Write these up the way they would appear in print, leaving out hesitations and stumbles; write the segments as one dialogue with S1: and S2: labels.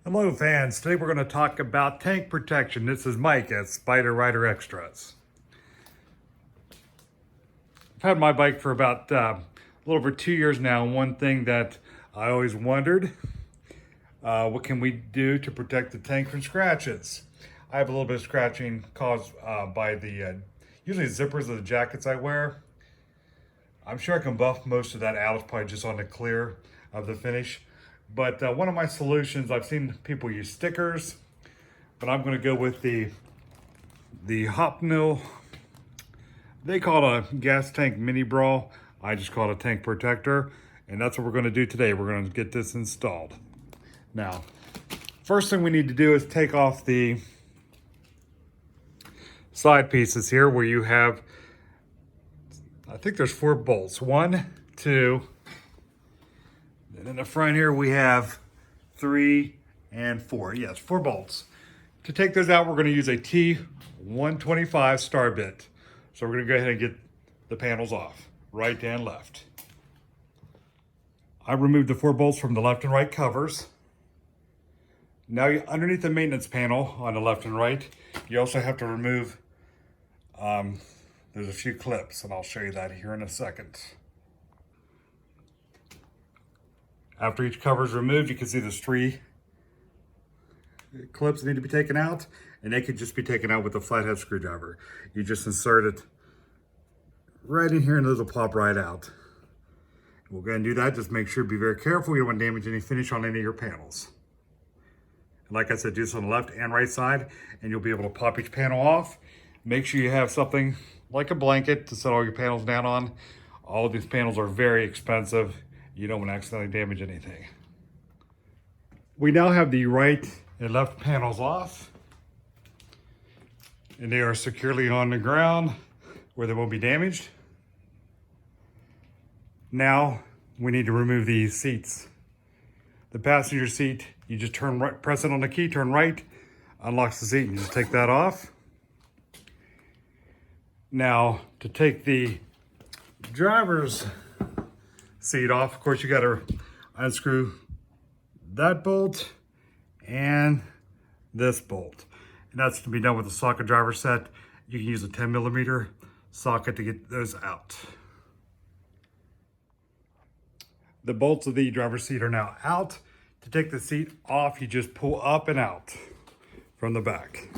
S1: Hello fans, today we're going to talk about tank protection. This is Mike at Spyder Ryder Extras. I've had my bike for about a little over 2 years now, and one thing that I always wondered, what can we do to protect the tank from scratches? I have a little bit of scratching caused by the usually zippers of the jackets I wear. I'm sure I can buff most of that out. It's probably just on the clear of the finish. But one of my solutions, I've seen people use stickers, but I'm going to go with the Hopnel. They call it a gas tank mini brawl. I just call it a tank protector, and that's what we're going to do today. We're going to get this installed. Now, first thing we need to do is take off the side pieces here where you have, I think there's 4 bolts. 1, 2, and in the front here we have 3 and 4. Yes, 4 bolts. To take those out, we're going to use a T125 star bit. So we're going to go ahead and get the panels off, right and left. I removed the 4 bolts from the left and right covers. Now underneath the maintenance panel on the left and right, you also have to remove, there's a few clips, and I'll show you that here in a second. After each cover is removed, you can see there's 3 clips that need to be taken out, and they could just be taken out with a flathead screwdriver. You just insert it right in here and those will pop right out. We'll go ahead and do that. Just make sure, be very careful. You don't want to damage any finish on any of your panels. And like I said, do this on the left and right side, and you'll be able to pop each panel off. Make sure you have something like a blanket to set all your panels down on. All of these panels are very expensive. You don't want to accidentally damage anything. We now have the right and left panels off, and they are securely on the ground where they won't be damaged. Now we need to remove these seats. The passenger seat, you just turn right, press it on the key, turn right, unlocks the seat, and you just take that off. Now to take the driver's seat off, of course you got to unscrew that bolt and this bolt, and that's to be done with a socket driver set. You can use a 10mm socket to get those out. The bolts of the driver's seat are now out. To take the seat off, you just pull up and out from the back,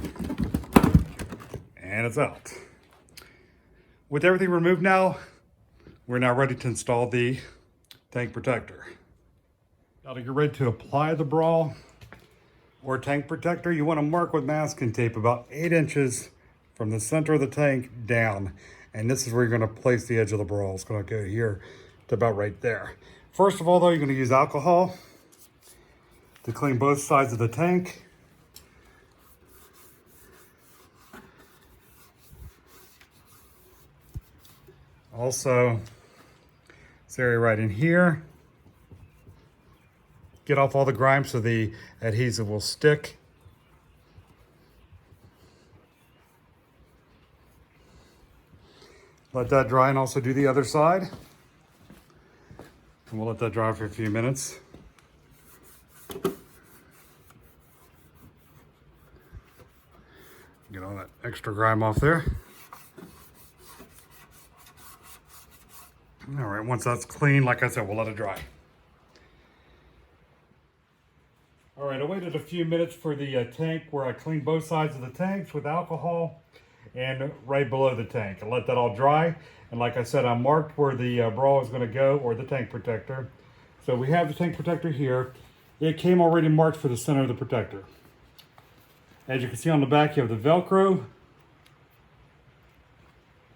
S1: and it's out. With everything removed now, we're now ready to install the tank protector. Now to get ready to apply the brawl or tank protector, you want to mark with masking tape about 8 inches from the center of the tank down. And this is where you're going to place the edge of the brawl. It's going to go here to about right there. First of all though, you're going to use alcohol to clean both sides of the tank. Also, this area right in here. Get off all the grime so the adhesive will stick. Let that dry, and also do the other side. And we'll let that dry for a few minutes. Get all that extra grime off there. All right, once that's clean, like I said, we'll let it dry. All right, I waited a few minutes for the tank where I cleaned both sides of the tanks with alcohol and right below the tank. I let that all dry. And like I said, I marked where the brawl is gonna go, or the tank protector. So we have the tank protector here. It came already marked for the center of the protector. As you can see on the back, you have the Velcro.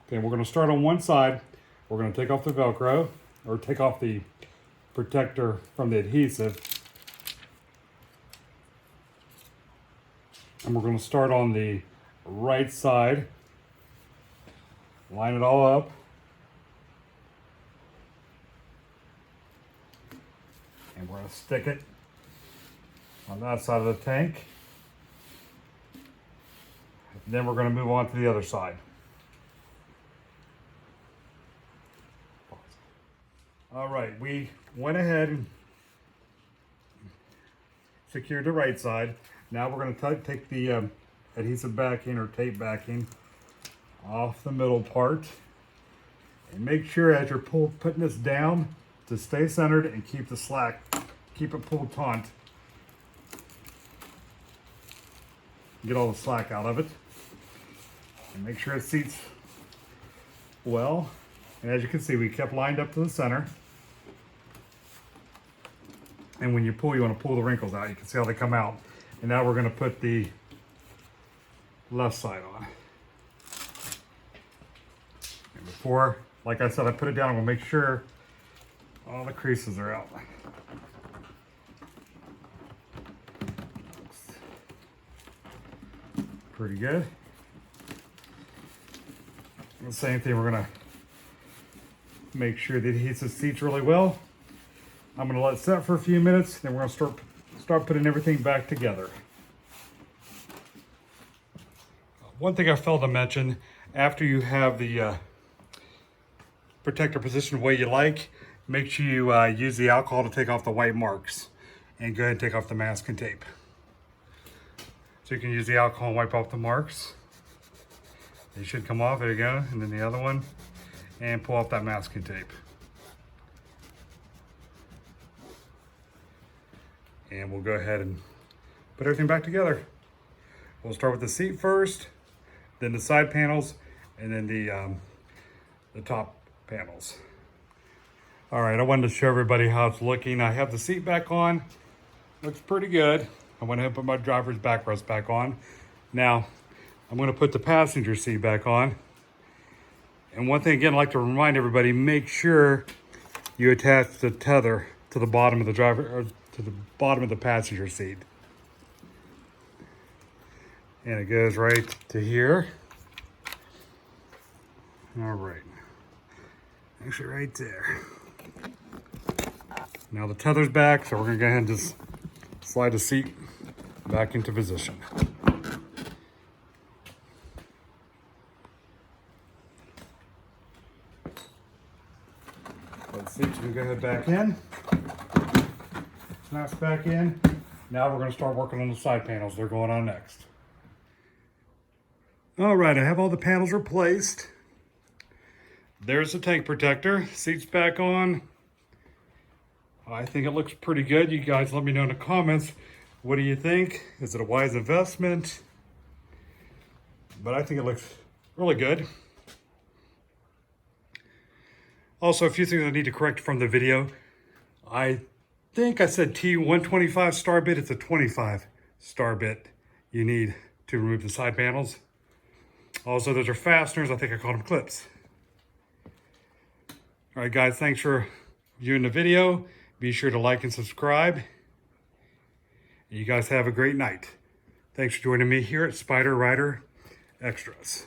S1: Okay, we're gonna start on one side. We're gonna take off the Velcro, or take off the protector from the adhesive. And we're going to start on the right side, line it all up, and we're going to stick it on that side of the tank. And then we're going to move on to the other side. All right, we went ahead and secured the right side. Now we're going to take the adhesive backing or tape backing off the middle part. And make sure as you're putting this down to stay centered and keep the slack, keep it pulled taut. Get all the slack out of it. And make sure it seats well. And as you can see, we kept lined up to the center. And when you pull, you want to pull the wrinkles out. You can see how they come out. And now we're going to put the left side on. And before, like I said, I put it down, I'm going to make sure all the creases are out. Pretty good. The same thing, we're going to make sure the adhesive seats really well. I'm going to let it set for a few minutes, then we're going to start putting everything back together. One thing I failed to mention, after you have the protector positioned the way you like, make sure you use the alcohol to take off the white marks, and go ahead and take off the masking tape. So you can use the alcohol and wipe off the marks. They should come off, there you go, and then the other one, and pull off that masking tape. And we'll go ahead and put everything back together. We'll start with the seat first, then the side panels, and then the top panels. All right, I wanted to show everybody how it's looking. I have the seat back on. Looks pretty good. I went ahead and put my driver's backrest back on. Now, I'm going to put the passenger seat back on. And one thing again, I'd like to remind everybody, make sure you attach the tether to the bottom of the driver, or to the bottom of the passenger seat. And it goes right to here. All right. Actually right there. Now the tether's back, so we're gonna go ahead and just slide the seat back into position. Let's see, so we go ahead back in. Snaps back in. Now we're going to start working on the side panels. They're going on next. All right, I have all the panels replaced. There's the tank protector. Seat's back on. I think it looks pretty good. You guys let me know in the comments. What do you think? Is it a wise investment? But I think it looks really good. Also, a few things I need to correct from the video. I think I said T125 star bit. It's a 25 star bit you need to remove the side panels. Also, those are fasteners. I think I called them clips. All right, guys, thanks for viewing the video. Be sure to like and subscribe. You guys have a great night. Thanks for joining me here at Spyder Ryder Extras.